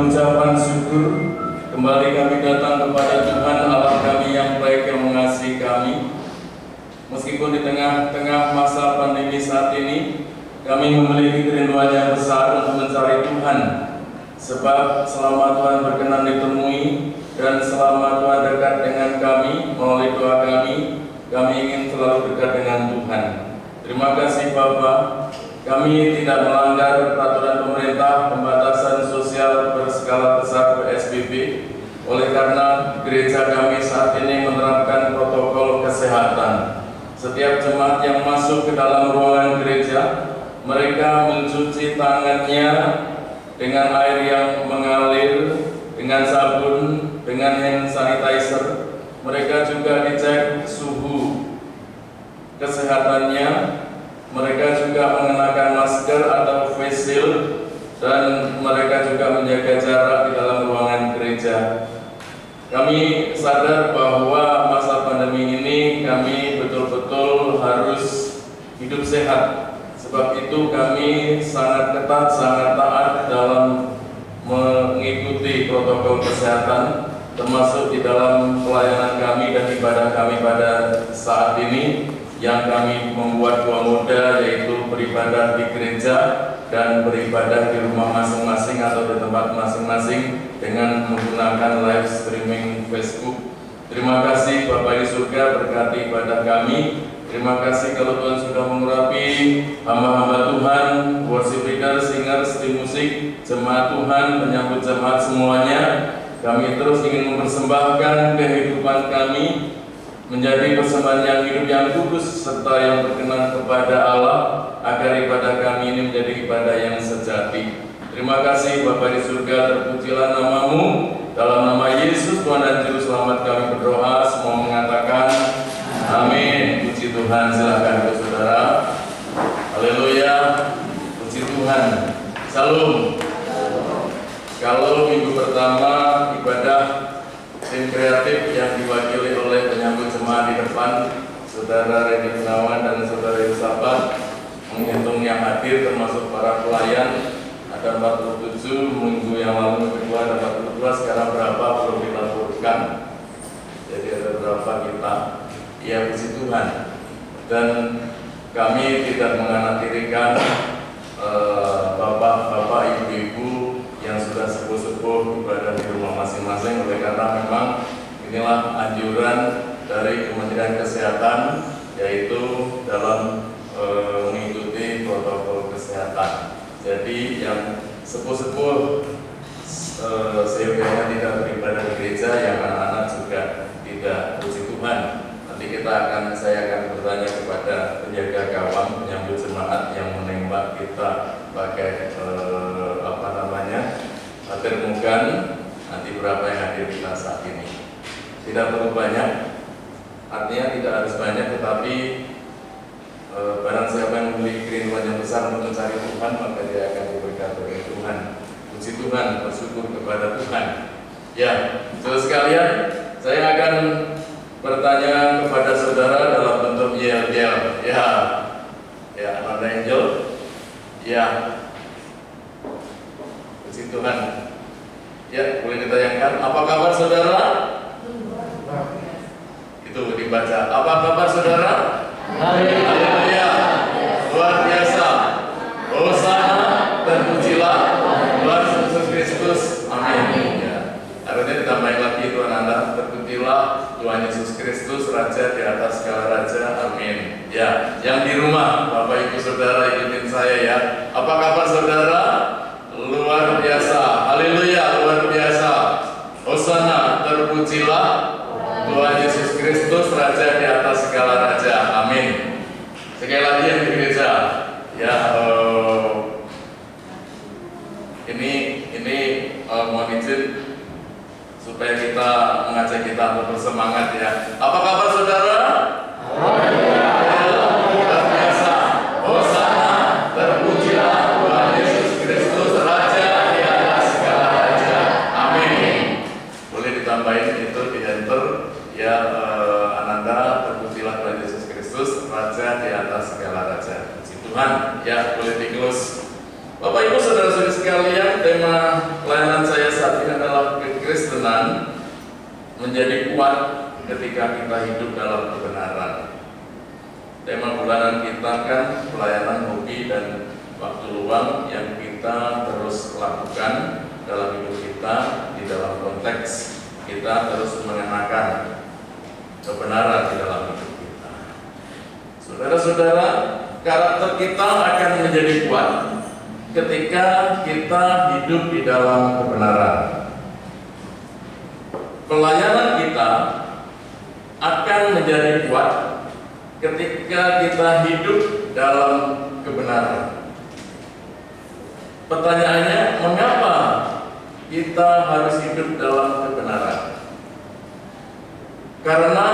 dengan ucapan syukur, kembali kami datang kepada Tuhan Allah kami yang baik yang mengasihi kami. Meskipun di tengah-tengah masa pandemi saat ini, kami memiliki kerinduan yang besar untuk mencari Tuhan. Sebab selama Tuhan berkenan ditemui dan selama Tuhan dekat dengan kami melalui doa kami ingin selalu dekat dengan Tuhan. Terima kasih Bapa. Kami tidak melanggar peraturan pemerintah pembatasan sosial berskala besar PSBB. Oleh karena gereja kami saat ini menerapkan protokol kesehatan. Setiap jemaat yang masuk ke dalam ruangan gereja, mereka mencuci tangannya dengan air yang mengalir, dengan sabun, dengan hand sanitizer. Mereka juga dicek suhu kesehatannya. Mereka juga mengenakan masker atau face shield, dan mereka juga menjaga jarak di dalam ruangan gereja. Kami sadar bahwa masa pandemi ini kami betul-betul harus hidup sehat. Sebab itu kami sangat ketat, sangat taat dalam mengikuti protokol kesehatan, termasuk di dalam pelayanan kami dan ibadah kami pada saat ini, yang kami membuat dua moda, yaitu beribadah di gereja dan beribadah di rumah masing-masing atau di tempat masing-masing dengan menggunakan live streaming Facebook. Terima kasih Bapak di surga, berkati ibadah kami. Terima kasih kalau Tuhan sudah mengurapi hamba-hamba Tuhan, worship leader, singers, tim musik, jemaat Tuhan, menyambut jemaat semuanya. Kami terus ingin mempersembahkan kehidupan kami menjadi persembahan yang hidup, yang kudus, serta yang berkenan kepada Allah, agar ibadah kami ini menjadi ibadah yang sejati. Terima kasih Bapa di surga, terpujilah namamu. Dalam nama Yesus Tuhan dan Juru Selamat kami berdoa, semua mengatakan amin. Puji Tuhan, silakan ke saudara. Haleluya, puji Tuhan. Salam. Kalau minggu pertama ibadah tim kreatif yang diwakili oleh penyambut jemaat di depan, Saudara Redi Gunawan dan Saudara Yusafat, menghitung yang hadir termasuk para pelayan, ada 47, minggu yang lalu kedua ada 42, sekarang berapa perlu dilaporkan. Jadi ada berapa kita? Ya, puji Tuhan. Dan kami tidak menganaktirikan bapak-bapak, ibu-ibu yang sudah sepuh-sepuh ibadah di rumah masing-masing, oleh karena memang inilah anjuran dari Kementerian Kesehatan, yaitu dalam mengikuti protokol kesehatan. Jadi yang sepuh-sepuh seyogyanya tidak beribadah di gereja, yang anak-anak juga tidak. Puji Tuhan. Nanti saya akan bertanya kepada penjaga gawang, penyambut jemaat yang menembak kita pakai termukan, nanti berapa yang hadir kita saat ini. Tidak perlu banyak, artinya tidak harus banyak, tetapi barang siapa yang memiliki kerinduan yang besar untuk mencari Tuhan, maka dia akan diberkati oleh Tuhan. Puji Tuhan, bersyukur kepada Tuhan. Ya, saudara sekalian, saya akan bertanya kepada saudara dalam bentuk yel-yel. Ya, ada angel. Ya, puji Tuhan. Ya, boleh ditayangkan. Apa kabar saudara? Itu dibaca. Apa kabar saudara? Haleluya. Luar biasa. Hosana, terpujilah Tuhan Yesus Kristus. Amin. Ya. Harusnya ditambahin lagi Tuhan Anda, terpujilah Tuhan Yesus Kristus, Raja di atas segala raja. Amin. Ya, yang di rumah, Bapak Ibu Saudara, ikutin saya ya. Apa kabar saudara? Luar biasa. Haleluya, luar biasa. Hosana, terpujilah Tuhan Yesus Kristus, Raja di atas segala raja. Amin. Sekali lagi yang di gereja. Ya, ini mohon izin supaya kita mengajak kita untuk bersemangat ya. Apa kabar saudara? Luar biasa. Hosana, terpujilah Tuhan Yesus Kristus, Raja di atas segala raja. Amin. Boleh ditambahin itu di enter ya, Ananda, terpujilah Tuhan Yesus Kristus, Raja di atas segala raja. Puji Tuhan. Ya, boleh di close. Bapak Ibu Saudara-saudari sekalian, tema pelayanan saya saat ini adalah kekristenan menjadi kuat ketika kita hidup dalam kebenaran. Tema bulanan kita kan pelayanan hobi dan waktu luang yang kita terus lakukan dalam hidup kita, di dalam konteks kita terus mengenakan kebenaran di dalam hidup kita. Saudara-saudara, karakter kita akan menjadi kuat ketika kita hidup di dalam kebenaran. Pelayanan kita akan menjadi kuat ketika kita hidup dalam kebenaran. Pertanyaannya, mengapa kita harus hidup dalam kebenaran? Karena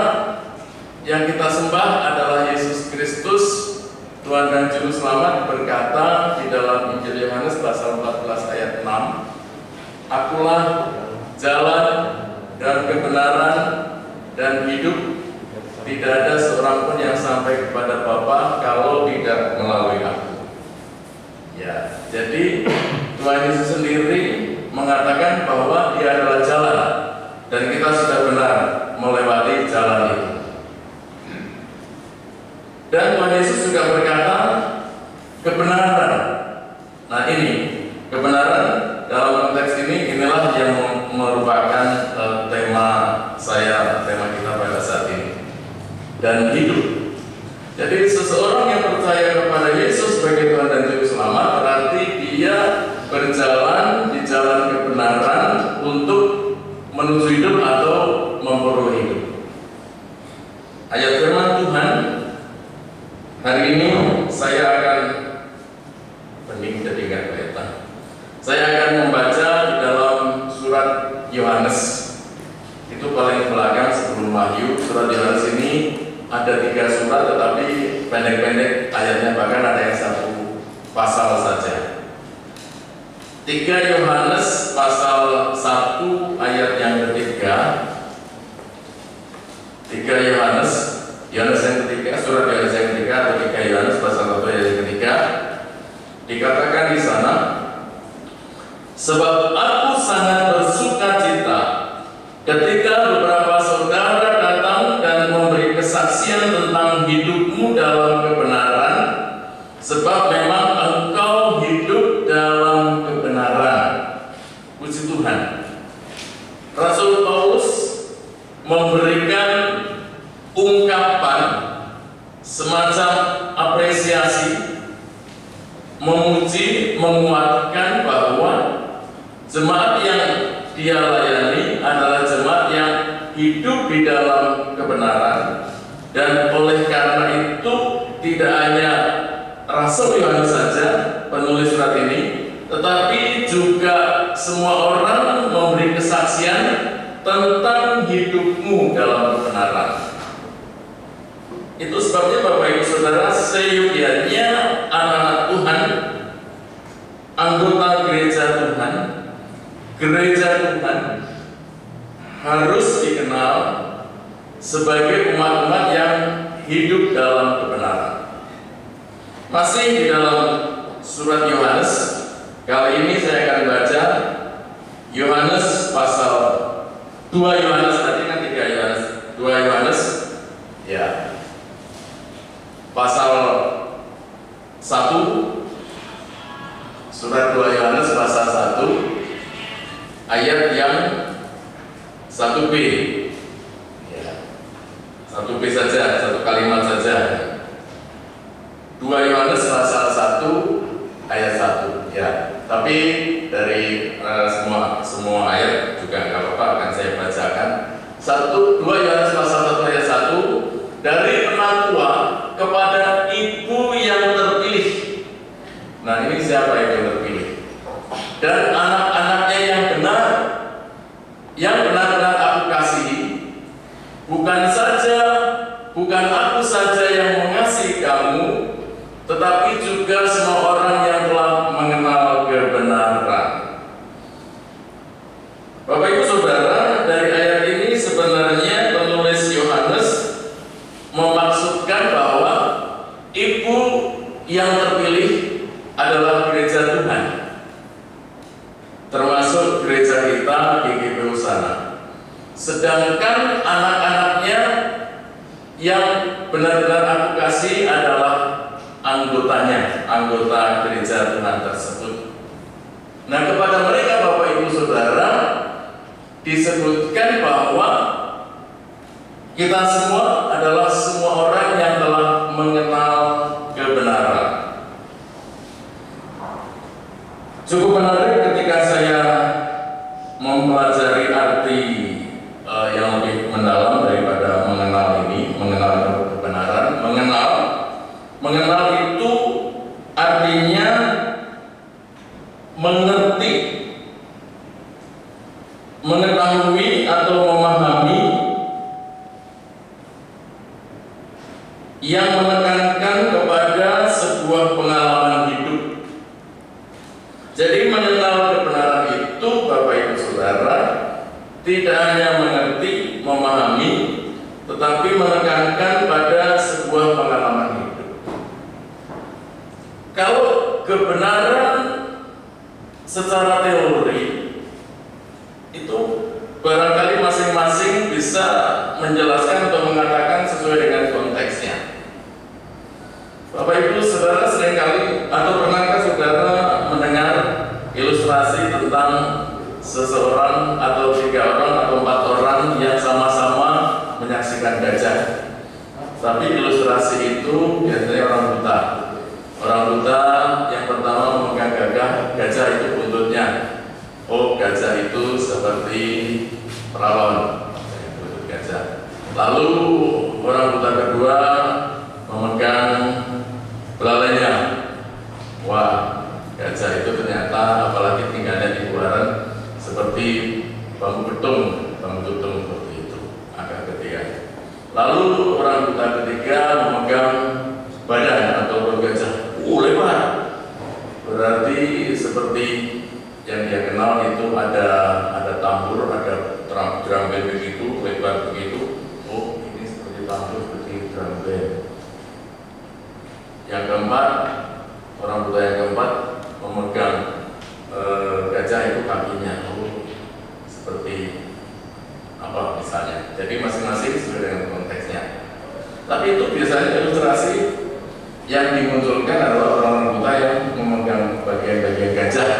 yang kita sembah adalah Yesus Kristus, Tuhan dan Juru Selamat, berkata di dalam Injil Yohanes pasal 14 ayat 6, "Akulah jalan dan kebenaran dan hidup. Tidak ada seorang pun yang sampai kepada Bapa kalau tidak melalui Aku." Ya, jadi Tuhan Yesus sendiri mengatakan bahwa Dia adalah jalan, dan kita sudah benar melewati jalan itu. Dan Tuhan Yesus juga berkata kebenaran. Nah, ini kebenaran dalam konteks ini, inilah yang merupakan tema saya, tema kita pada saat ini. Dan hidup. Jadi seseorang yang percaya kepada Yesus sebagai Tuhan dan Juru Selamat berarti dia berjalan di jalan kebenaran untuk menuju hidup atau memperoleh hidup. Ayat firman Tuhan hari ini saya akan bening jadi nggak kelihatan. Saya akan membaca di dalam surat Yohanes. Itu paling belakang sebelum Wahyu. Surat Yohanes ini ada 3 surat tetapi pendek-pendek ayatnya, bahkan ada yang 1 pasal saja. 3 Yohanes pasal 1 ayat yang ketiga. 3 Yohanes yang ketiga, surat Yohanes yang ketiga atau 3 Yohanes pasal 1 ayat yang ketiga, dikatakan di sana, "Sebab aku sangat bersuka cita ketika beberapa saudara datang dan memberi kesaksian tentang hidupmu dalam kebenaran, sebab memang engkau hidup dalam kebenaran." Puji Tuhan. Rasul Paulus memberikan ungkapan semacam apresiasi, memuji, menguatkan bahwa jemaat yang dia layani adalah jemaat yang hidup di dalam kebenaran. Dan oleh karena itu tidak hanya Rasul Yohanes saja penulis surat ini, tetapi juga semua orang memberi kesaksian tentang hidupmu dalam kebenaran. Itu sebabnya Bapak Ibu Saudara, seyogianya anak-anak Tuhan, anggota gereja Tuhan harus dikenal sebagai umat-umat yang hidup dalam kebenaran. Masih di dalam surat Yohanes, kali ini saya akan baca Yohanes pasal 2 Yohanes, tadi kan 3 Yohanes, 2 Yohanes ya, pasal 1, surat 2 Yohanes pasal 1 ayat yang 1b ya, 1b saja, 1 kalimat saja. 2 Yohanes pasal 1 ayat 1 ya, tapi dari semua ayat juga nggak apa-apa, akan saya bacakan. 2 Yohanes pasal 1 ayat 1, "Dari penatua kepada ibu yang terpilih." Nah, ini siapa ibu yang terpilih? "Dan anak-anaknya yang benar, yang benar-benar aku kasihi, bukan aku saja yang mengasihi kamu, tetapi juga semua orang yang telah mengenal kebenaran." Bapak Ibu Saudara, dari ayat ini sebenarnya penulis Yohanes memaksudkan bahwa ibu yang terpilih adalah gereja Tuhan, termasuk gereja kita GGP Hosana. Sedangkan anak-anaknya yang benar-benar aku kasih adalah anggotanya, anggota gereja Tuhan tersebut. Nah, kepada mereka Bapak Ibu Saudara disebutkan bahwa kita semua adalah semua orang yang telah mengenal kebenaran. Cukup menarik ketika saya mempelajari arti yang lebih mendalam daripada mengenal ini, mengenal kebenaran. Mengenal itu artinya mengerti, mengetahui atau memahami, yang menekankan kepada sebuah pengalaman hidup. Jadi mengenal kebenaran itu Bapak Ibu Saudara tidak hanya mengerti, memahami, tetapi menekankan pada sebuah pengalaman hidup. Kalau kebenaran secara teori itu barangkali masing-masing bisa menjelaskan atau mengatakan sesuai dengan konteksnya. Bapak Ibu Saudara seringkali atau pernahkah saudara mendengar ilustrasi tentang seseorang atau 3 orang atau 4 orang yang sama-sama menyaksikan gajah? Tapi ilustrasi itu biasanya orang buta. Orang buta yang pertama memegang gajah itu buntutnya. Oh, gajah itu seperti peralon, buntut gajah. Lalu orang buta kedua memegang belalainya. Wah, gajah itu ternyata apalagi tinggalnya di luaran seperti bambu betung seperti itu, agak ketiga. Lalu orang buta ketiga memegang badan atau perut gajah, lebar. Berarti seperti yang dia kenal itu ada tambur, ada drum band begitu, lebar begitu. Oh, ini seperti tambur, seperti drum band. Yang keempat, orang buta yang keempat memegang gajah itu kakinya. Oh, seperti apa misalnya. Jadi masing-masing sesuai dengan konteksnya. Tapi itu biasanya ilustrasi yang dimunculkan adalah orang buta yang memegang bagian-bagian gajah.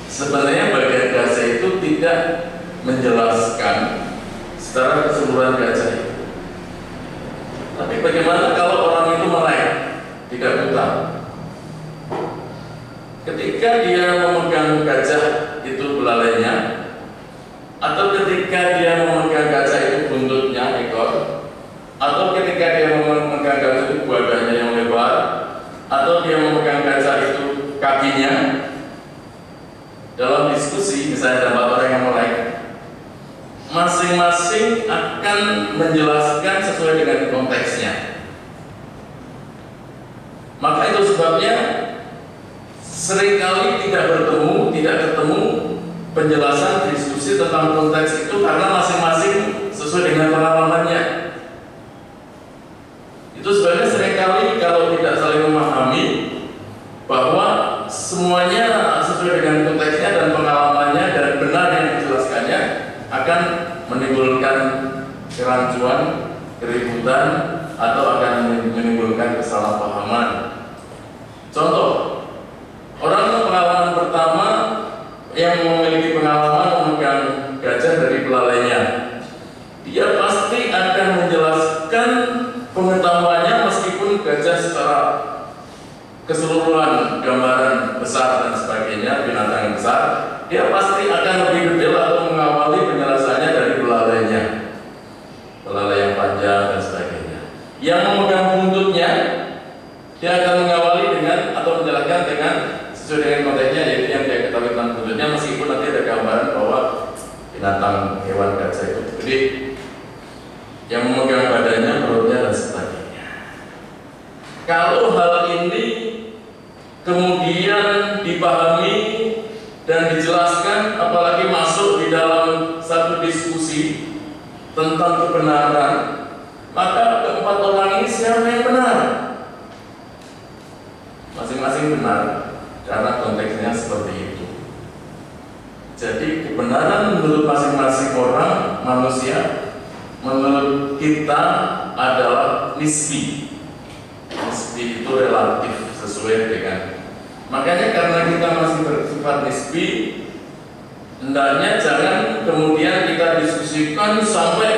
Sebenarnya bagian gajah itu tidak menjelaskan secara keseluruhan gajah itu. Tapi bagaimana kalau orang itu melek, tidak buta? Ketika dia memegang gajah itu belalainya, atau ketika dia memegang gajah itu buntutnya, ekor, atau ketika dia memegang gajah itu badannya yang lebar, atau dia memegang gajah itu kakinya, dalam diskusi misalnya ada 4 orang yang melek, masing-masing akan menjelaskan sesuai dengan konteksnya. Maka itu sebabnya seringkali tidak ketemu penjelasan diskusi tentang konteks itu karena masing-masing sesuai dengan pengalamannya. Itu sebabnya seringkali kalau tidak saling memahami bahwa semuanya sesuai dengan konteksnya dan pengalamannya dan benar yang dijelaskannya akan menimbulkan kerancuan, keributan, atau akan menimbulkan kesalahpahaman. Contoh, orang pengalaman pertama yang memiliki pengalaman memegang gajah dari belalainya, dia pasti akan menjelaskan pengetahuannya meskipun gajah secara keseluruhan, gambaran besar dan sebagainya, binatang yang besar, dia pasti akan lebih detail atau mengawali penjelasannya dari belalainya, belalai yang panjang dan sebagainya. Yang memegang buntutnya, dia akan mengawali dengan atau menjelaskan dengan sesuai dengan konteksnya, yaitu yang dia ketahui tentang buntutnya, meskipun nanti ada gambaran bahwa binatang hewan gajah itu gede, yang memegang badannya, perutnya dan sebagainya. Kalau hal ini kemudian dipahami dan dijelaskan, apalagi masuk di dalam satu diskusi tentang kebenaran, maka keempat orang ini siapa yang benar? masing-masing benar karena konteksnya seperti itu. Jadi kebenaran menurut masing-masing orang manusia, menurut kita adalah nisbi. Nisbi itu relatif sesuai dengan. Makanya karena kita masih bersifat nisbi, hendaknya jangan kemudian kita diskusikan sampai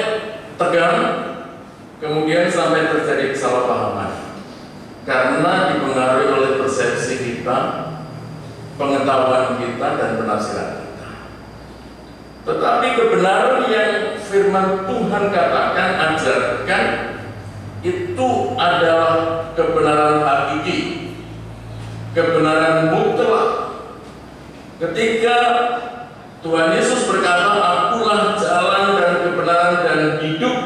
tegang, kemudian sampai terjadi kesalahpahaman. Karena dipengaruhi oleh persepsi kita, pengetahuan kita, dan penafsiran kita. Tetapi kebenaran yang firman Tuhan katakan, ajarkan, itu adalah kebenaran hakiki, kebenaran mutlak. Ketika Tuhan Yesus berkata, "Akulah jalan dan kebenaran dan hidup.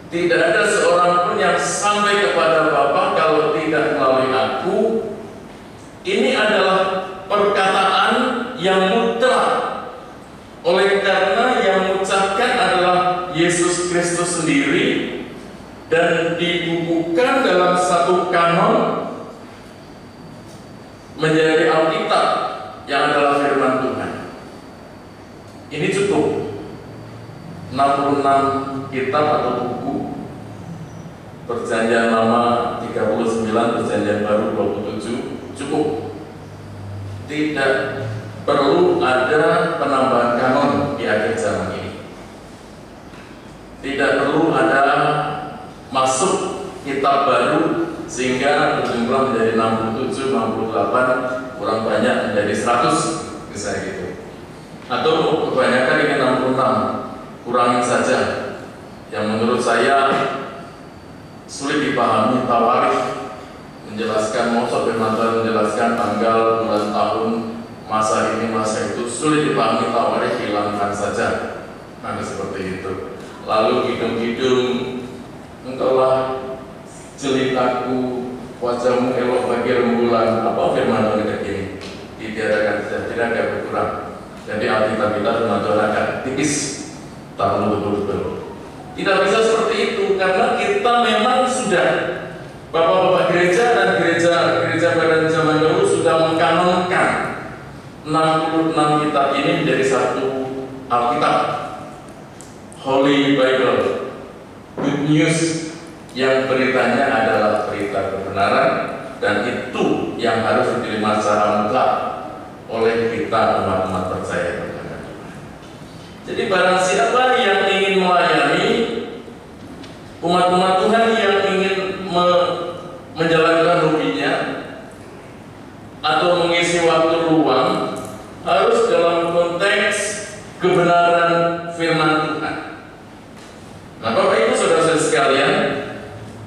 Tidak ada seorang pun yang sampai kepada Bapa kalau tidak melalui Aku." Ini adalah perkataan yang mutlak. Oleh karena yang mengucapkan adalah Yesus Kristus sendiri dan dibukukan dalam satu kanon menjadi Alkitab yang adalah firman Tuhan. Ini cukup. 66 kitab atau buku, Perjanjian Lama 39, Perjanjian Baru 27, cukup. Tidak perlu ada penambahan kanon di akhir zaman ini. Tidak perlu ada masuk kitab baru sehingga berjumlah menjadi 67, 68, kurang banyak menjadi 100, misalnya gitu. Atau kebanyakan ingin 66, kurangin saja. Yang menurut saya sulit dipahami, tawarikh menjelaskan, maksud firman Tuhan menjelaskan tanggal, bulan, tahun, masa ini, masa itu, sulit dipahami, tawarikh hilangkan saja. Nah, seperti itu. Lalu hidung-hidung, engkaulah jelitaku, wajahmu elok bagi rembulan. Apa firman Tuhan ini? Ditiadakan, tidak ada berkurang. Jadi Alkitab kita firman Tuhan akan tipis, tak betul-betul. Tidak bisa seperti itu karena kita memang sudah, bapak-bapak gereja dan gereja pada zaman dahulu sudah mengkanonkan 66 kitab ini menjadi satu Alkitab, Holy Bible, Good News, yang beritanya adalah berita kebenaran, dan itu yang harus diterima secara mutlak oleh kita umat-umat percaya kepada Tuhan. Jadi barang siapa yang ingin melayani umat-umat Tuhan, yang ingin menjalankan hobinya atau mengisi waktu luang, harus dalam konteks kebenaran firman Tuhan. Nah, Bapak Ibu Saudara-saudara sekalian,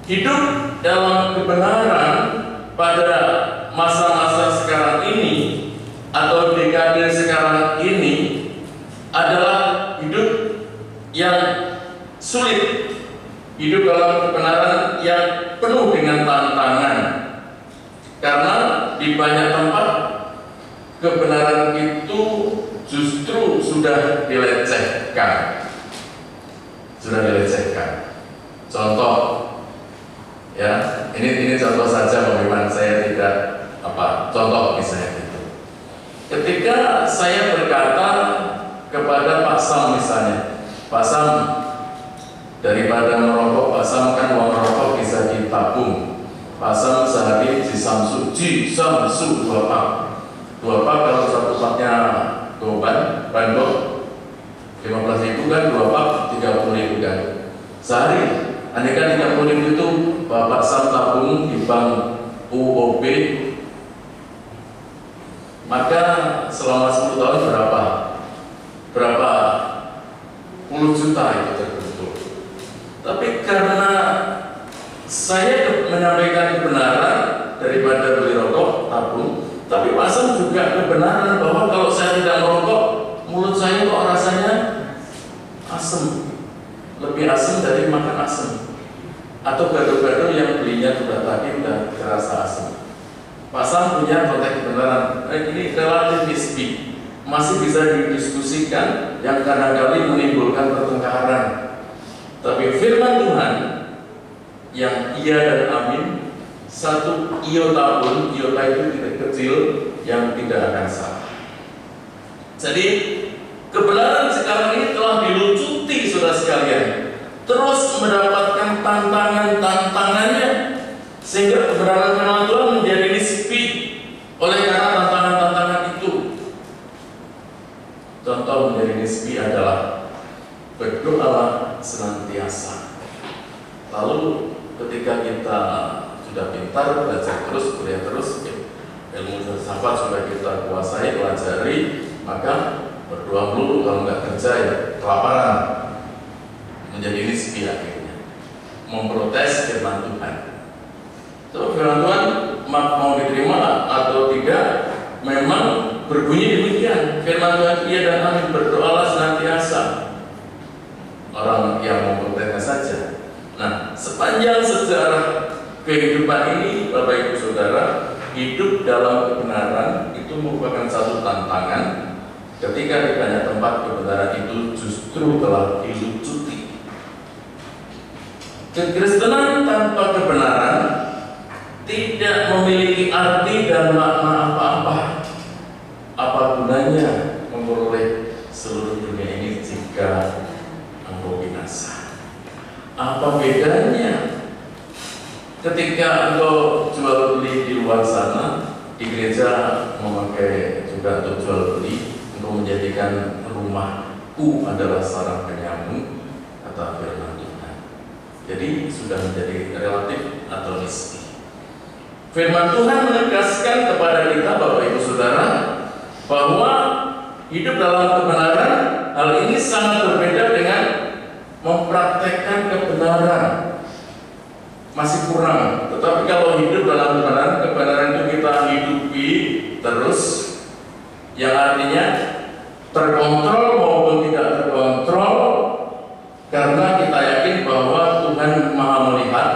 hidup dalam kebenaran pada masa-masa sekarang ini atau dekade sekarang ini adalah hidup yang sulit. Hidup dalam kebenaran yang penuh dengan tantangan. Karena di banyak tempat kebenaran itu justru sudah dilecehkan. Contoh, ya, ini contoh saja bagaimana saya tidak contoh misalnya itu. Ketika saya berkata kepada Pak Sam misalnya, Pak Sam, daripada merokok, Pak Sam kan uang rokok bisa ditabung. Pak Sam sehari di Samsu 2 pak. 2 pak kalau satu paknya goban, bandok 15.000 kan, 2 pak 30.000 kan. Sehari, andaikan 30.000 itu Bapak Sam tabung di bank UOB, maka selama 10 tahun berapa puluh juta itu terkumpul. Tapi karena saya menyampaikan kebenaran daripada beli rokok tabung, tapi pasang juga kebenaran bahwa kalau saya tidak merokok, mulut saya kok rasanya asam, lebih asam dari makan asam. Atau gado-gado yang belinya sudah tadi sudah terasa asam. Pasang punya konteks kebenaran. Ini relatif nisbi, masih bisa didiskusikan, yang kadang-kali menimbulkan pertengkaran. Tapi firman Tuhan yang iya dan amin satu iota pun, iota itu tidak kecil yang tidak akan salah. Jadi kebenaran sekarang ini telah dilucuti, saudara sekalian, terus mendapatkan tantangannya, sehingga kebenaran firman Tuhan menjadi nisbi oleh karena tantangan-tantangan itu. Contoh menjadi nisbi adalah berdoalah senantiasa. Lalu ketika kita sudah pintar, belajar terus, kuliah terus, ilmu filsafat sudah kita kuasai, pelajari, maka berdoa melulu, kalau nggak kerja ya kelaparan. Menjadi nisbi akhirnya, memprotes firman Tuhan. So, firman Tuhan mau diterima atau tidak, memang berbunyi demikian. Firman Tuhan iya dan amin, berdoalah senantiasa. Orang yang memprotesnya saja. Nah, sepanjang sejarah kehidupan ini, Bapak Ibu Saudara, hidup dalam kebenaran itu merupakan satu tantangan. Ketika di banyak tempat kebenaran itu justru telah dilucuti. Kekristenan tanpa kebenaran tidak memiliki arti dan makna apa-apa. Apa gunanya memperoleh seluruh dunia ini jika engkau binasa? Apa bedanya ketika engkau jual beli di luar sana, di gereja memakai juga untuk jual beli, untuk menjadikan rumahku adalah sarang penyamun, kata firman Tuhan. Jadi sudah menjadi relatif atau nisbi. Firman Tuhan menegaskan kepada kita, Bapak Ibu Saudara, bahwa hidup dalam kebenaran, hal ini sangat berbeda dengan mempraktekkan kebenaran. Masih kurang. Tetapi kalau hidup dalam kebenaran itu kita hidupi terus, yang artinya terkontrol maupun tidak terkontrol, karena kita yakin bahwa Tuhan Maha melihat.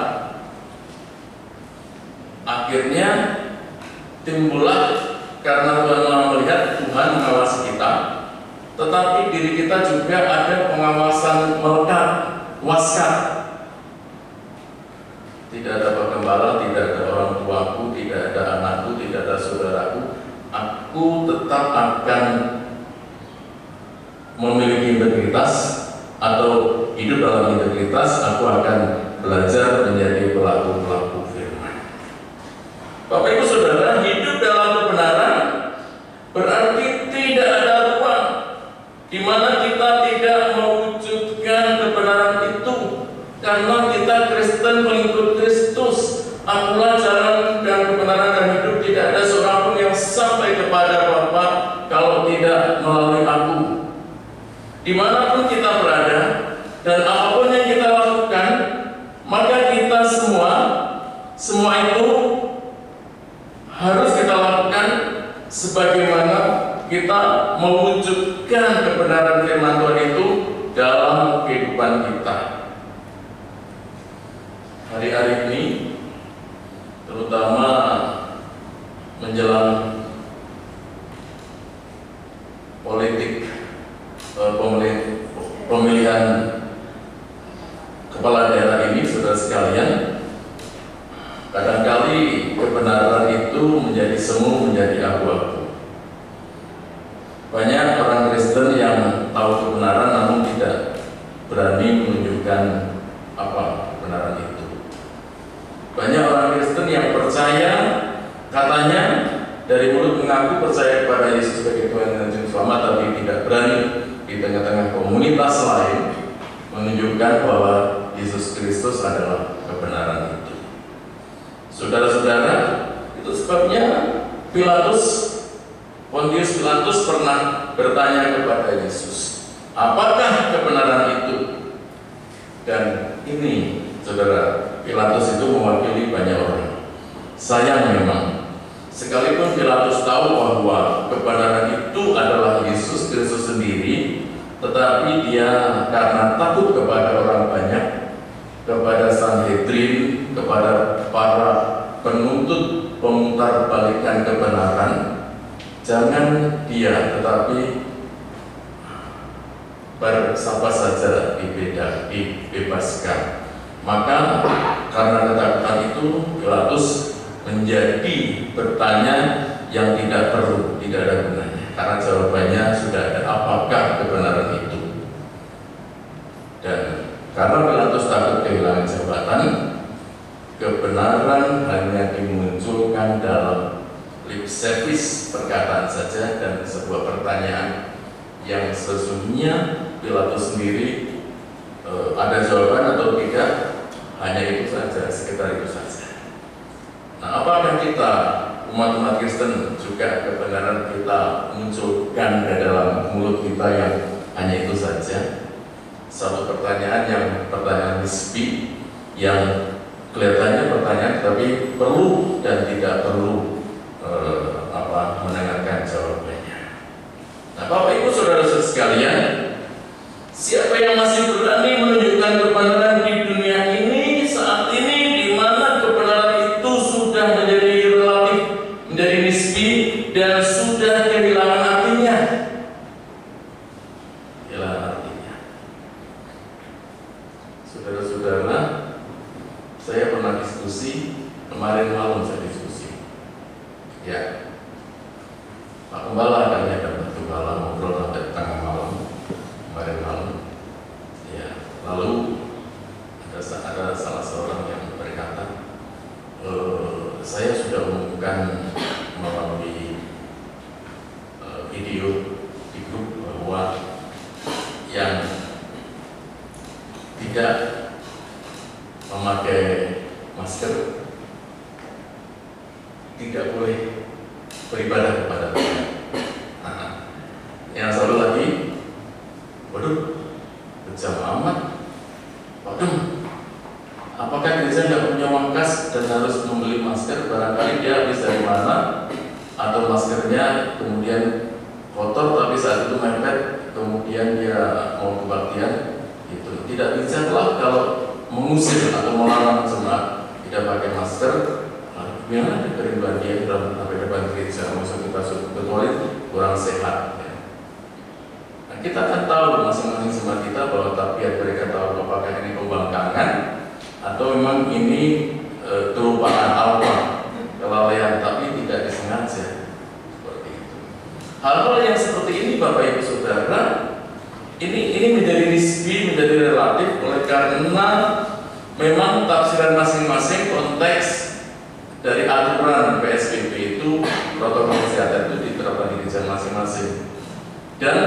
Akhirnya timbullah, karena Tuhan Maha melihat, Tuhan mengawasi kita, tetapi diri kita juga ada pengawasan melekat, waskat. Tidak ada Pak Gembala, tidak ada orang tuaku, tidak ada anakku, tidak ada saudaraku. Aku tetap akan memiliki integritas atau hidup dalam integritas. Aku akan belajar menjadi pelaku-pelaku firman. Bapak Ibu Saudara, hidup dalam kebenaran berarti tidak ada ruang di mana kita tidak mewujudkan kebenaran itu, karena kita Kristen pengikut Kristus. Akulah jalan dan kebenaran dan hidup. Tidak ada seorang pun yang sampai kepada Bapa kalau tidak melalui aku. Dimanapun kita berada dan apapun yang kita lakukan, maka kita semua itu harus kita lakukan sebagaimana kita mewujudkan kebenaran firman Tuhan itu dalam kehidupan kita. Hari-hari ini, terutama menjelang pemilihan kepala daerah ini, saudara sekalian, kadangkali kebenaran itu menjadi semu, menjadi abu-abu. Banyak orang Kristen yang tahu kebenaran namun tidak berani menunjukkan apa kebenaran itu. Banyak orang Kristen yang percaya, katanya dari mulut mengaku percaya kepada Yesus sebagai Tuhan dan Juru Selamat, tapi tidak berani di tengah-tengah komunitas lain menunjukkan bahwa Yesus Kristus adalah kebenaran itu. Saudara-saudara, itu sebabnya Pontius Pilatus pernah bertanya kepada Yesus, apakah kebenaran itu? Dan ini, saudara, Pilatus itu mewakili banyak orang. Sayang memang, sekalipun Pilatus tahu bahwa kebenaran itu adalah Yesus Kristus sendiri, tetapi dia karena takut kepada orang banyak, kepada Sanhedrin, kepada para penuntut pemutarbalikkan kebenaran, jangan dia tetapi siapa saja dibebaskan. Maka karena ketakutan itu Pilatus menjadi bertanya yang tidak perlu, tidak ada gunanya, karena jawabannya sudah ada, apakah kebenaran itu. Dan karena Pilatus takut kehilangan jabatan, kebenaran hanya dimunculkan dalam lip service, perkataan saja, dan sebuah pertanyaan yang sesungguhnya Pilatus sendiri ada jawaban atau tidak, hanya itu saja, sekitar itu saja. Nah, apakah kita umat-umat Kristen juga kebenaran kita munculkan di dalam mulut kita yang hanya itu saja? Satu pertanyaan nisbi yang kelihatannya pertanyaan tapi perlu dan tidak perlu mendengarkan jawabannya. Nah, Bapak Ibu Saudara-saudara sekalian, siapa yang masih berani menunjukkan kebenaran di dunia ini saat ini, di mana kebenaran itu sudah menjadi relatif, menjadi nisbi, dan sudah kehilangan artinya? Kehilangan artinya. Saudara-saudara, saya pernah diskusi kemarin malam, saya diskusi. Ya, Pak Gembala kami akan bantu malam ngobrol sampai tengah malam kemarin malam. Ya, lalu ada salah seorang yang berkata, saya sudah umumkan melalui video di grup bahwa yang tidak memakai masker tidak boleh beribadah kepada Tuhan. Nah, yang satu lagi, waduh, kejam amat. Waduh, apakah gereja nggak punya uang kas dan harus membeli masker? Barangkali dia habis dari mana, atau maskernya kemudian kotor tapi saat itu mepet, kemudian dia mau kebaktian. Itu tidak bijaklah kalau mengusir atau melarang jemaat tidak pakai masker. Gimana kerimbangan dia dalam depan gereja, maksud kita kecuali kurang sehat. Ya. Nah, kita akan tahu masing-masing jemaat kita bahwa tabiat mereka tahu apakah ini pembangkangan atau memang ini kelupaan apa, kelalaian, tapi tidak disengaja seperti itu. Hal-hal yang seperti ini, Bapak Ibu Saudara, ini menjadi nisbi, menjadi relatif oleh karena memang tafsiran masing-masing konteks dari aturan PSBB itu, protokol kesehatan itu diterapkan di gereja masing-masing, dan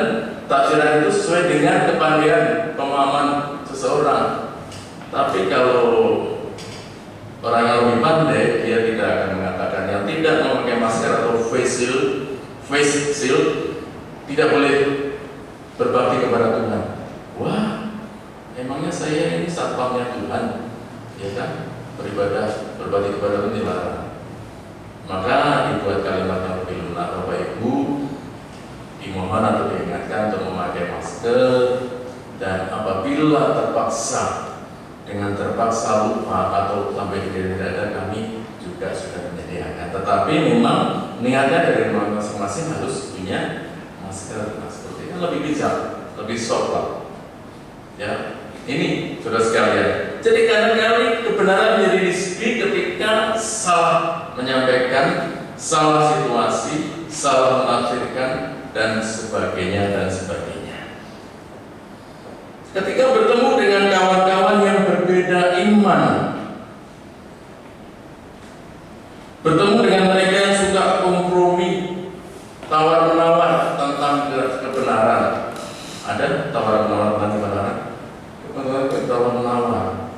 tafsiran itu sesuai dengan kepandaian pemahaman seseorang. Tapi kalau orang yang lebih pandai, dia tidak akan mengatakan yang tidak memakai masker atau face shield tidak boleh berbakti kepada Tuhan. Wah, emangnya saya ini satpamnya Tuhan, ya kan? Berbakti kepada Tuhan dilarang. Maka dibuat kalimat yang lebih lunak, Bapak Ibu dimohon atau diingatkan untuk memakai masker, dan apabila dengan terpaksa lupa atau sampai tidak ada, kami juga sudah menyediakan. Tetapi memang niatnya dari masing-masing harus punya masker. Nah, seperti itu lebih bijak, lebih sopan. Ya, ini saudara sekalian. Jadi kadang-kadang kebenaran menjadi nisbi ketika salah menyampaikan, salah situasi, salah menafsirkan, dan sebagainya dan sebagainya. Ketika bertemu dengan kawan-kawan yang berbeda iman, bertemu dengan mereka yang suka kompromi, tawar-menawar tentang kebenaran. Ada tawar-menawar tentang kebenaran? Tawar-menawar.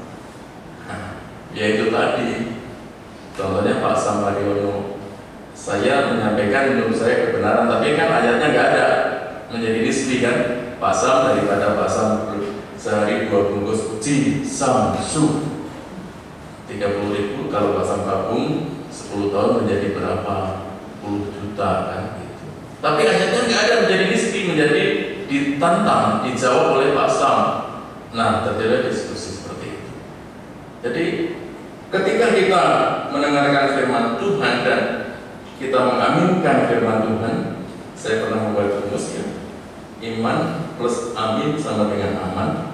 Yaitu tadi, contohnya Pak Samariono, saya menyampaikan menurut saya kebenaran, tapi kan ayatnya nggak ada, menjadi nisbi kan. Pak Sam daripada Pak Sam sehari 2 bungkus Samsu 30.000, kalau Pak Sam gabung 10 tahun menjadi berapa puluh juta kan gitu. Tapi ayatnya nggak ada menjadi nisbi, menjadi ditantang, dijawab oleh Pak Sam. Nah, terjadi diskusi seperti itu. Jadi ketika kita mendengarkan firman Tuhan dan kita mengaminkan firman Tuhan, saya pernah membuat rumus ya, iman plus amin sama dengan aman.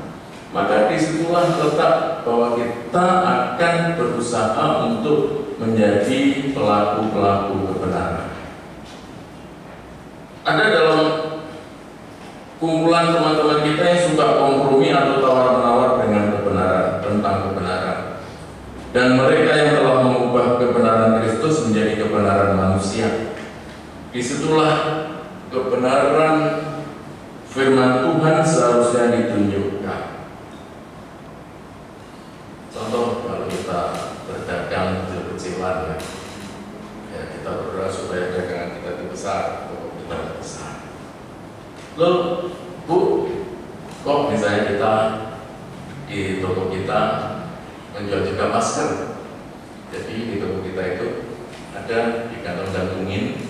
maka disitulah letak bahwa kita akan berusaha untuk menjadi pelaku-pelaku kebenaran. Ada dalam kumpulan teman-teman kita yang suka kompromi atau tawar-menawar dengan kebenaran, tentang kebenaran. Dan mereka yang telah mengubah kebenaran Kristus menjadi kebenaran manusia. Disitulah kebenaran firman Tuhan seharusnya ditunjukkan. Contoh, kalau kita berdagang kecil-kecilan, ya kita berdoa supaya dagangan kita itu besar, toko kita besar. Loh, Bu, kok misalnya kita di toko kita menjual juga masker. Jadi di toko kita itu ada digantung-gantungin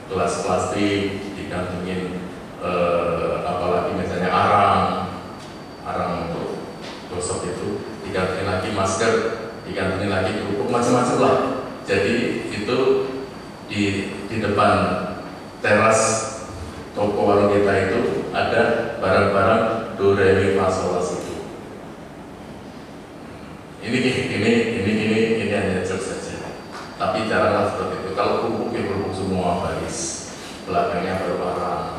gelas plastik, digantungin apalagi misalnya arang untuk gosok itu, digantungin lagi masker, digantungin lagi kerupuk, macam-macam lah. Jadi itu di depan teras toko warung kita itu ada barang-barang do re mi fa sol la si do. Ini hanya jok saja. Tapi janganlah seperti itu. Kalau kerupuk ya kerupuk semua baris, belakangnya berwarna.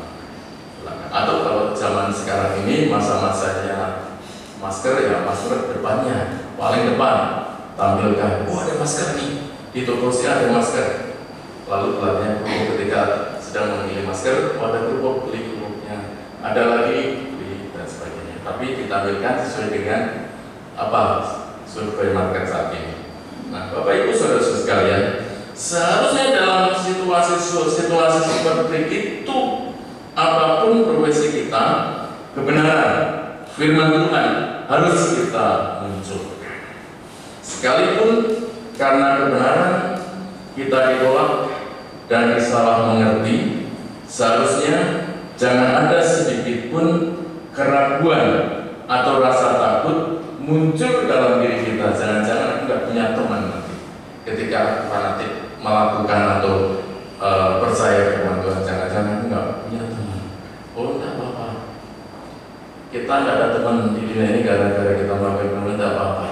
Atau kalau zaman sekarang ini masa-masanya masker, ya masker depannya, paling depan tampilkan, oh ada masker nih, di toko si ada masker. Lalu belakangnya ketika sedang memilih masker, oh ada kerupuk, beli kerupuknya, ada lagi beli dan sebagainya. Tapi ditampilkan sesuai dengan apa survei market saat ini. Nah, Bapak Ibu Saudara sekalian, seharusnya dalam situasi seperti itu, apapun profesi kita, kebenaran firman Tuhan harus kita munculkan. Sekalipun karena kebenaran kita ditolak dan disalah mengerti, seharusnya jangan ada sedikit pun keraguan atau rasa takut muncul dalam diri kita. Jangan-jangan aku nggak punya teman nanti ketika aku fanatik melakukan atau percaya kepada Tuhan. Jangan-jangan aku nggak punya teman. Oh, enggak apa-apa. Kita nggak ada teman di dunia ini gara-gara kita melakukan kebenaran, enggak apa-apa.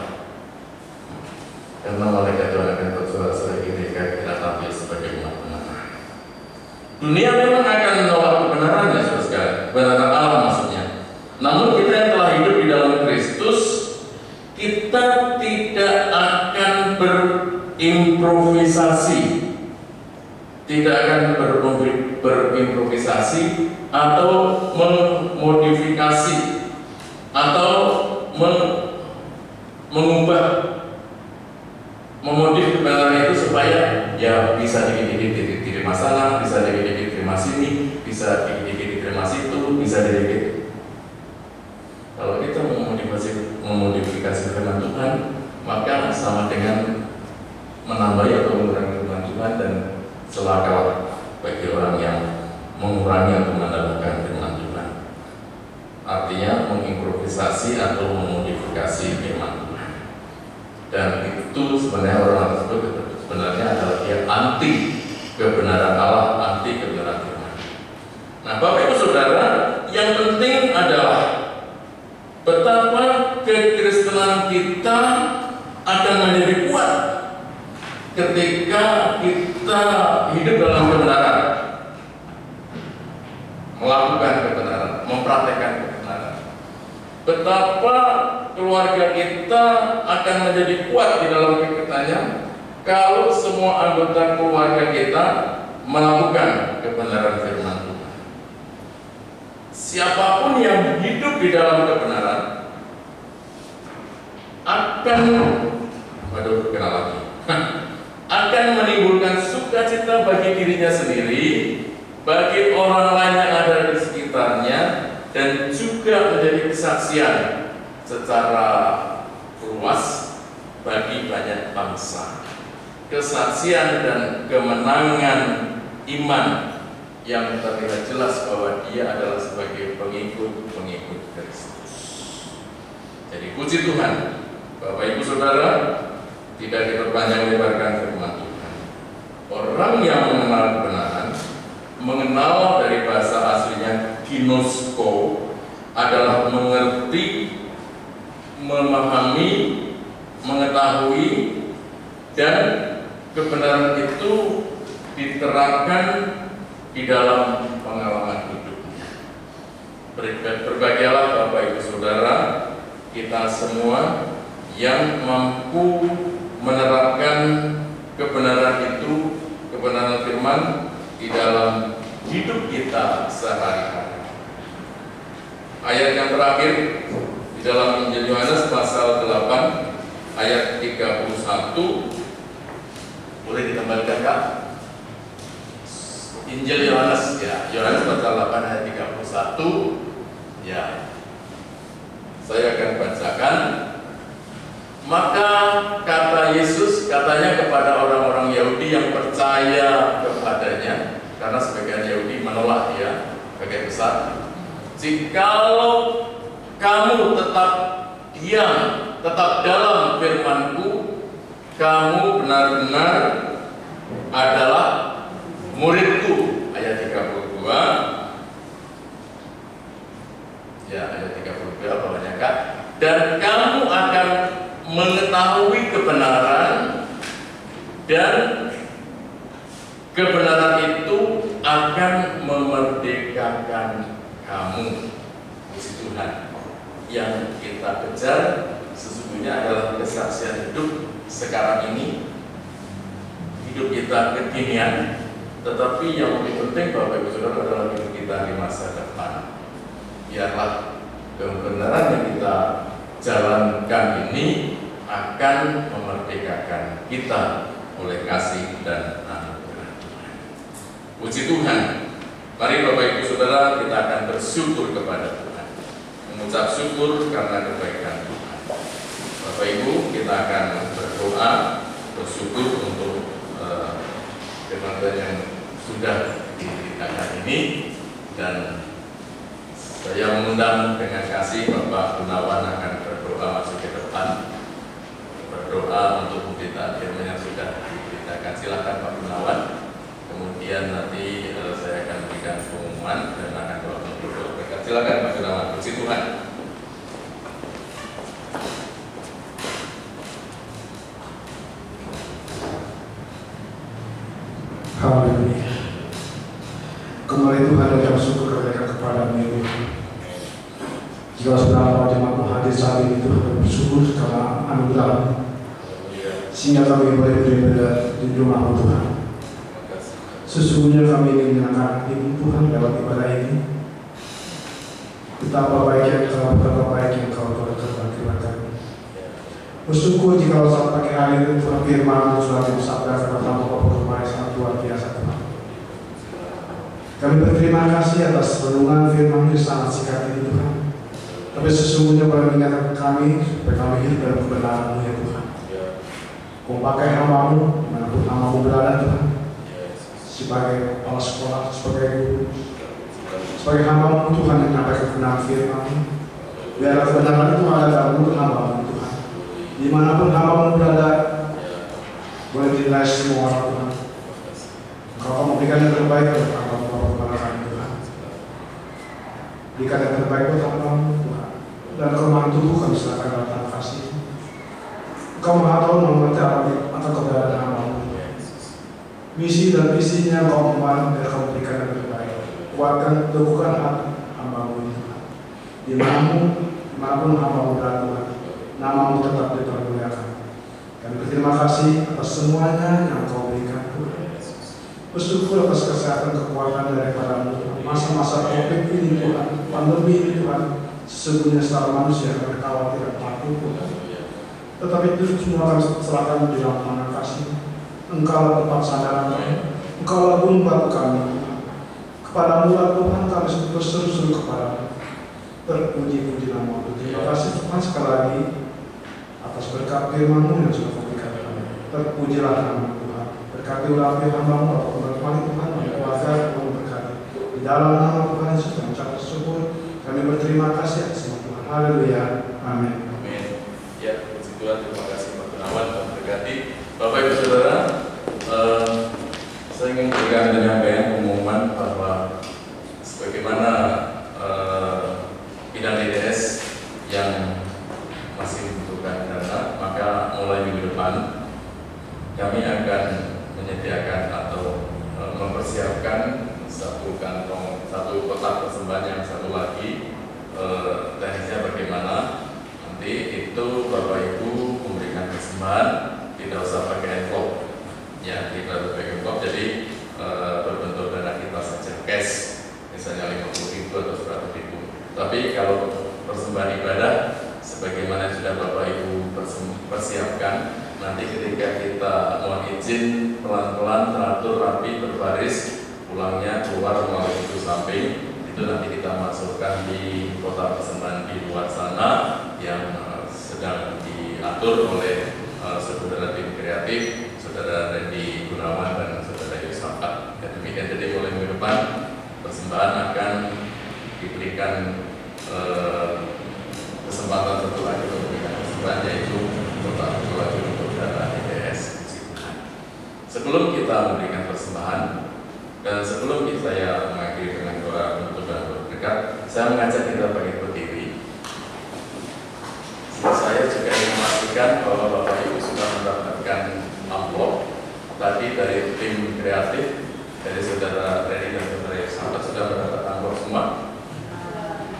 Karena malaikat Tuhan akan bersuara-suara ketika kita tampil sebagai umat benar. Dunia memang akan menolak kebenaran, ya saudara, kebenaran Allah maksudnya. Namun kita yang telah hidup di dalam Kristus, kita tidak akan berimprovisasi, berimprovisasi atau memodifikasi atau memodif kebenaran itu supaya ya bisa dikit-dikit diterima masalah, bisa dikit-dikit diterima sini, bisa dikit-dikit diterima situ, bisa dikit-dikit. Kalau kita memodifikasi firman Tuhan, maka sama dengan menambah atau mengurangi firman Tuhan, dan celaka bagi orang yang mengurangi atau menambahkan firman Tuhan. Artinya mengimprovisasi atau memodifikasi firman Tuhan. Dan itu sebenarnya orang tersebut sebenarnya adalah dia anti kebenaran Allah, anti kebenaran firman. Nah, Bapak Ibu Saudara, yang penting adalah betapa kekristenan kita akan menjadi kuat ketika kita hidup dalam kebenaran, melakukan kebenaran, mempraktekkan kebenaran. Betapa keluarga kita akan menjadi kuat di dalam kekristenannya kalau semua anggota keluarga kita melakukan kebenaran firman Tuhan. Siapapun yang hidup di dalam kebenaran akan menimbulkan sukacita bagi dirinya sendiri, bagi orang lain yang ada di sekitarnya, dan juga menjadi kesaksian secara luas bagi banyak bangsa. Kesaksian dan kemenangan iman yang terlihat jelas bahwa dia adalah sebagai pengikut Kristus. Jadi puji Tuhan, Bapak Ibu Saudara, tidak diperpanjang lebarkan firman Tuhan. Orang yang mengenal kebenaran, mengenal dari bahasa aslinya ginosko, adalah mengerti memahami, mengetahui, dan kebenaran itu diterapkan di dalam pengalaman hidupnya. Berbahagialah Bapak Ibu Saudara, kita semua yang mampu menerapkan kebenaran itu, kebenaran firman di dalam hidup kita sehari-hari. Ayat yang terakhir di dalam Injil Yohanes pasal 8 ayat 31, boleh dikembalikan Kak? Injil Yohanes ya, Yohanes pasal 8 ayat 31 ya. Saya akan bacakan. Maka kata Yesus, katanya kepada orang-orang Yahudi yang percaya kepadanya, karena sebagian Yahudi menolak dia sebagai besar. Jikalau kamu tetap diam, tetap dalam firman-Ku, kamu benar-benar adalah murid-Ku. Ayat 32. Ya, ayat 32 bawahnya Kak. Dan kamu akan mengetahui kebenaran, dan kebenaran itu akan memerdekakan kamu. Puji Tuhan. Yang kita kejar sesungguhnya adalah kesaksian hidup sekarang ini, hidup kita kekinian, tetapi yang lebih penting Bapak Ibu Saudara adalah hidup kita di masa depan. Biarlah kebenaran yang kita jalankan ini akan memerdekakan kita oleh kasih dan anugerah Tuhan. Puji Tuhan. Mari Bapak Ibu Saudara, kita akan bersyukur kepada Tuhan, mengucap syukur karena kebaikan Tuhan. Bapak Ibu, kita akan berdoa, bersyukur untuk firman Tuhan yang sudah diberitakan ini, dan saya mengundang dengan kasih Bapak Gunawan akan berdoa masuk ke depan, berdoa untuk pemberitaan firman yang sudah diberitakan. Silakan Pak Gunawan. Kemudian nanti saya akan berikan pengumuman dan akan doa untuk berdoa. Silakan Pak Gunawan. Puji Tuhan. Haleluya. Kembali Tuhan dan syukur kepada-Mu ya Tuhan. Jika saudara jemaat hadir saat ini Tuhan, bersyukur karena anugerah sehingga kami boleh beribadah di rumah Tuhan. Sesungguhnya kami ingin menyenangkan hati Tuhan lewat ibadah ini. Betapa baik yang Kau Tuhan kami. Bersyukur jika saat pagi hari ini Tuhan firman sudah disabdakan bersama Bapak Kemai sangat luar biasa Tuhan. Kami berterima kasih atas renungan firman yang sangat singkat ini Tuhan. Tapi sesungguhnya boleh mengingatkan kami supaya kami hidup dalam kebenaran-Mu ya Tuhan. Kau pakai hamba-Mu dimanapun hamba-Mu berada Tuhan, sebagai kepala sekolah, sebagai guru, sebagai hamba-Mu Tuhan yang menyampaikan kebenaran firman-Mu. Biarlah kebenaran itu ada dalam mulut hamba-Mu Tuhan. Dimanapun hamba-Mu berada, boleh dinilai semua orang Tuhan. Engkau memberikan yang terbaik untuk hamba-Mu kepada kami Tuhan. Berikan yang terbaik untuk hamba-Mu Tuhan. Dan kelemahan tubuh kami serahkan dalam tangan kasih. Engkau Maha Tahu mengerti apa keberadaan hamba-Mu. Misi dan visinya Kau membantu dan Kau berikan yang terbaik. Kuatkan, teguhkan hati hamba-Mu Tuhan. Dimanapun hamba-Mu berada Tuhan, nama-Mu tetap dipermuliakan. Kami berterima kasih atas semuanya yang Kau berikan Tuhan. Bersyukur atas kesehatan kekuatan daripada-Mu. Masa-masa COVID ini Tuhan, pandemi ini Tuhan, sesungguhnya secara manusia kami khawatir apapun Tuhan. Tetapi itu semua kami serahkan di dalam tangan kasih. Engkau tempat sandaran kami, Engkau gunung batu kami Tuhan. Kepada-Mu Tuhan kami berseru-seru kepada-Mu. Terpuji-puji nama-Mu. Terima kasih Tuhan sekali lagi atas berkat firman-Mu yang sudah Kau berikan kami. Terpujilah nama Tuhan. Berkati ulang hamba-Mu, Bapak kembali Tuhan, keluarga Tuhan berkati. Di dalam nama Tuhan Yesus kami ucap syukur. Kami berterima kasih atas nama Tuhan. Haleluya. Amin. Amin. Ya, puji Tuhan. Terima kasih Pak Gunawan. Tuhan berkati. Bapak Ibu Saudara, saya ingin memberikan penyampaian pengumuman bahwa sebagaimana bidang DDS yang masih kami akan menyediakan atau mempersiapkan satu kantong, satu kotak persembahan yang satu lagi. Teknisnya bagaimana? Nanti itu Bapak Ibu memberikan persembahan, tidak usah pakai envelope, ya kita pakai envelope, jadi berbentuk dana kita saja, cash, misalnya 50.000 atau 100.000. Tapi kalau persembahan ibadah, sebagaimana sudah Bapak Ibu persiapkan, nanti ketika kita mohon izin pelan-pelan, teratur, rapi, berbaris, pulangnya keluar melalui pintu samping, itu nanti kita masukkan di kotak persembahan di luar sana yang sedang diatur oleh saudara tim kreatif, saudara Randy Gunawan dan saudara Yusafat. Ya, demikian, jadi mulai minggu depan persembahan akan diberikan kesempatan satu lagi untuk memberikan persembahan, yaitu kotak satu lagi untuk dana ITS. Sebelum kita memberikan persembahan dan sebelum saya mengakhiri dengan doa untuk dan berdekat, saya mengajak kita bagi berdiri. Saya juga ingin memastikan bahwa Bapak Ibu sudah mendapatkan amplop tadi dari tim kreatif, dari saudara Reni dan saudara Yusafat sudah mendapat amplop semua.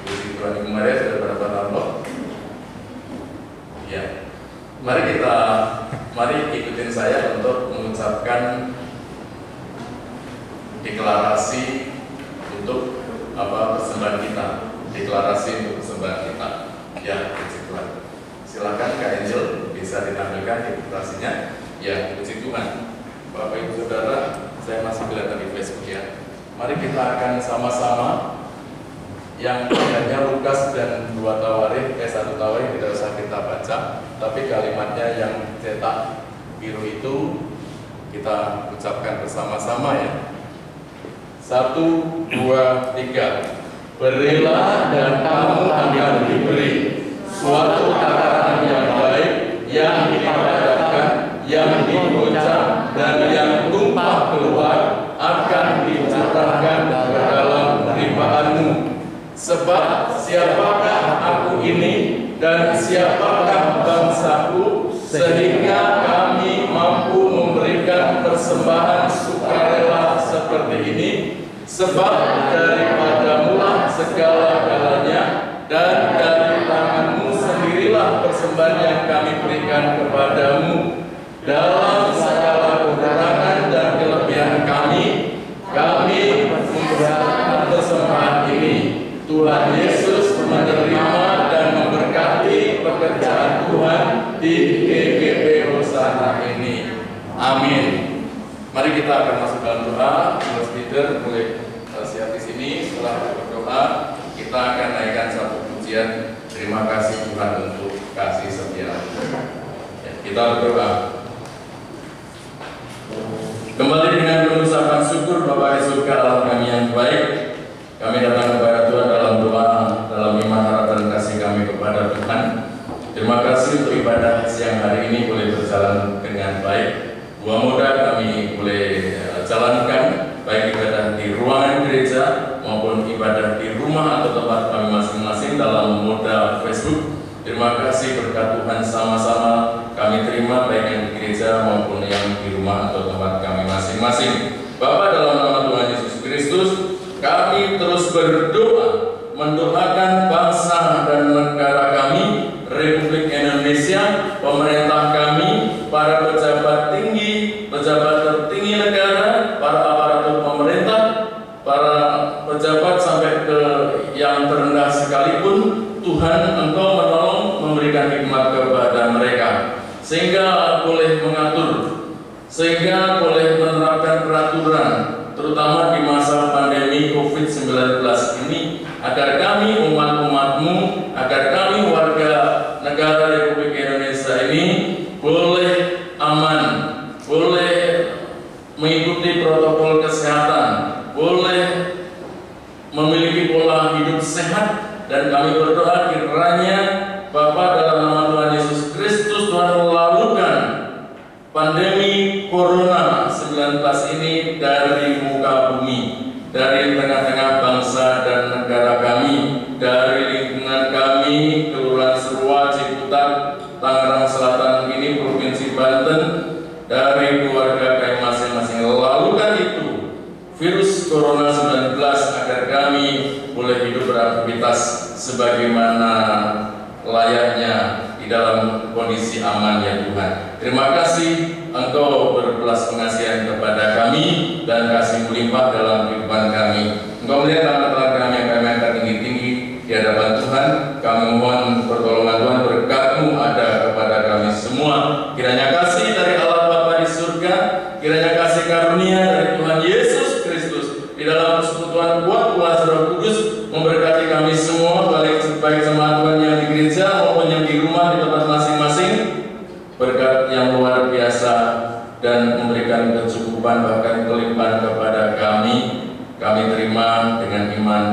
Puji Tuhan, Ibu Maria sudah mendapat amplop. Ya, mari ikutin saya untuk mengucapkan deklarasi untuk persembahan kita, deklarasi untuk persembahan kita. Ya, puji Tuhan. Silakan Kak Angel bisa ditampilkan deklarasinya. Ya, puji Tuhan. Bapak Ibu Saudara, saya masih kelihatan di Facebook ya. Mari kita akan sama-sama yang hanya Lukas dan 1 Tawarikh tidak usah kita baca, tapi kalimatnya yang cetak biru itu kita ucapkan bersama-sama ya. 1, 2, 3. Berilah dan kamu akan diberi suatu takaran yang baik, yang dipadatkan, yang dibocah, dan yang tumpah keluar akan dicurahkan ke dalam limpahanmu. Sebab siapakah aku ini dan siapakah bangsaku, sehingga kami mampu memberikan persembahan sukarela seperti ini. Sebab daripadamulah segala-galanya, dan dari tanganmu sendirilah persembahan yang kami berikan kepadamu. Dalam segala kekurangan dan kelebihan kami mempersembahkan persembahan ini. Tuhan Yesus menerima dan memberkati pekerjaan Tuhan di GGP Hosana ini. Amin. Mari kita akan masuk dalam doa. Mas Peter boleh siap di sini. Setelah berdoa, kita akan naikkan satu pujian. Terima kasih Tuhan untuk kasih setia. Ya, kita berdoa. Kembali dengan mengucapkan syukur Bapa di surga, Allah kami yang baik. Kami datang kepada Tuhan dalam doa, dalam iman, harap dan kasih kami kepada Tuhan. Terima kasih untuk ibadah siang hari ini boleh berjalan dengan baik. Buah muda kami boleh jalankan, baik ibadah di ruangan gereja maupun ibadah di rumah atau tempat kami masing-masing dalam moda Facebook. Terima kasih berkat Tuhan sama-sama kami terima, baik yang di gereja maupun yang di rumah atau tempat kami masing-masing. Bapa, dalam nama Tuhan Yesus Kristus, kami terus berdoa, mendoakan bangsa dan negara kami, Republik Indonesia, pemerintah kami, para pejabat tinggi, pejabat tertinggi negara, para aparatur pemerintah, para pejabat sampai ke yang terendah sekalipun. Tuhan, Engkau menolong, memberikan hikmat kepada mereka, sehingga boleh mengatur, sehingga boleh menerapkan peraturan, terutama di masa pandemi COVID-19 ini, agar kami umat-umat-Mu, agar kami warga negara Republik Indonesia ini boleh aman, boleh mengikuti protokol kesehatan, boleh memiliki pola hidup sehat. Dan kami berdoa kiranya Bapa, dalam nama Tuhan Yesus Kristus, Tuhan melalukan pandemi Corona 19 ini dari muka bumi, dari tengah-tengah bangsa dan negara kami, dari lingkungan kami, Kelurahan Serua, Ciputat, Tangerang Selatan ini, Provinsi Banten, dari Corona 19 agar kami boleh hidup beraktivitas sebagaimana layaknya di dalam kondisi aman ya Tuhan. Terima kasih Engkau berbelas pengasihan kepada kami dan kasih melimpah dalam kehidupan kami. Engkau melihat tangan-tangan kami yang kami angkat tinggi-tinggi di hadapan Tuhan. Kami mohon pertolongan Tuhan, berkat-Mu ada kepada kami semua. Kiranya kasih dari Allah Bapa di surga, kiranya kasih karunia dari Tuhan Yesus Kristus di dalam persekutuan kuat kuasa Roh Kudus memberkati kami semua, baik jemaat Tuhan yang di gereja maupun yang di rumah di tempat masing-masing. Berkat yang luar biasa dan memberikan kecukupan bahkan kelimpahan kepada kami. Kami terima dengan iman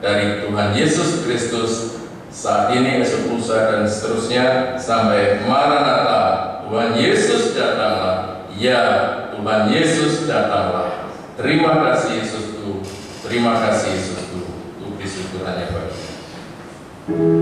dari Tuhan Yesus Kristus saat ini, esok lusa dan seterusnya sampai Maranatha. Tuhan Yesus datanglah. Ya, Tuhan Yesus datanglah. Terima kasih Yesusku. Terima kasih Yesusku. Puji syukur hanya bagi.